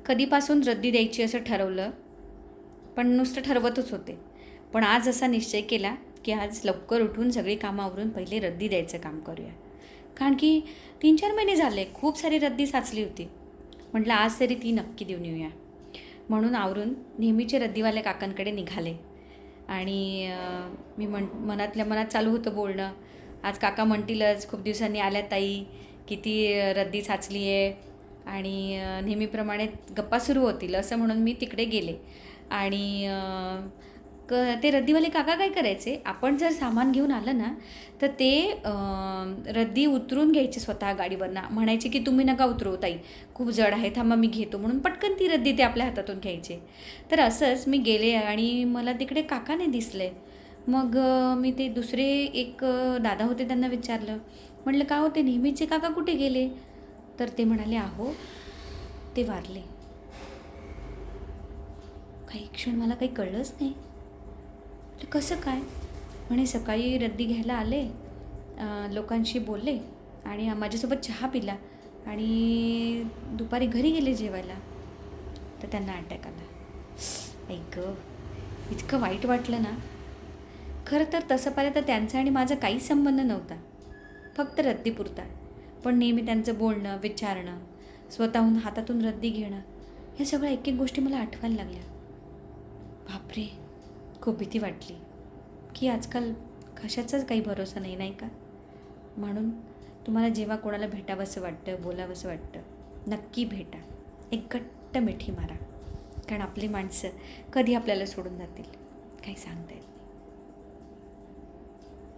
कधीपासून रद्दी द्यायची असं ठरवलं, पण नुसतं ठरवतच होते. पण आज असा निश्चय केला की आज लवकर उठून सगळी कामं आवरून पहिले रद्दी द्यायचं काम करूया. कारण की 3-4 महिने झाले खूप सारी रद्दी साचली होती. म्हटलं आज तरी ती नक्की देऊन येऊया. म्हणून आवरून नेहमीचे रद्दीवाल्या काकांकडे निघाले आणि मी मनातल्या मनात चालू होतं बोलणं. आज काका म्हणतीलच, खूप दिवसांनी आल्या ताई, किती रद्दी साचली आहे आणि नेहमीप्रमाणे गप्पा सुरू होतील असं म्हणून मी तिकडे गेले. आणि ते रद्दीवाले काका काय करायचे, आपण जर सामान घेऊन आलं ना तर ते रद्दी उतरून घ्यायचे स्वतः गाडीवरनं. म्हणायचे की तुम्ही नका उतरवू ताई, खूप जड आहे, थांबा मी घेतो, म्हणून पटकन ती रद्दी ते आपल्या हातातून घ्यायचे. तर असंच मी गेले आणि मला तिकडे काका नाही दिसले. मग मी ते दुसरे एक दादा होते त्यांना विचारलं. म्हटलं का होते नेहमीचे काका कुठे गेले? तर ते म्हणाले अहो ते वारले. काही क्षण मला काही कळलंच नाही. तर कसं काय? म्हणे सकाळी रद्दी घ्यायला आले, लोकांशी बोलले आणि माझ्यासोबत चहा पिला आणि दुपारी घरी गेले जेवायला, तर त्यांना अटॅक आला. ऐक, इतकं वाईट वाटलं ना. खरं तर तसं पाहिलं तर त्यांचा आणि माझा काहीच संबंध नव्हता, फक्त रद्दीपुरता. पण नेहमी त्यांचं बोलणं, विचारणं, स्वतःहून हातातून रद्दी घेणं, ह्या सगळ्या एक एक गोष्टी मला आठवायला लागल्या. बापरे, खूप भीती वाटली की आजकाल कशाचाच काही भरोसा नाही, नाही का? म्हणून तुम्हाला जेव्हा कोणाला भेटावंसं वाटतं, बोलावंसं वाटतं, नक्की भेटा. एक घट्ट मिठी मारा, कारण आपली माणसं कधी आपल्याला सोडून जातील काही सांगता येत नाही.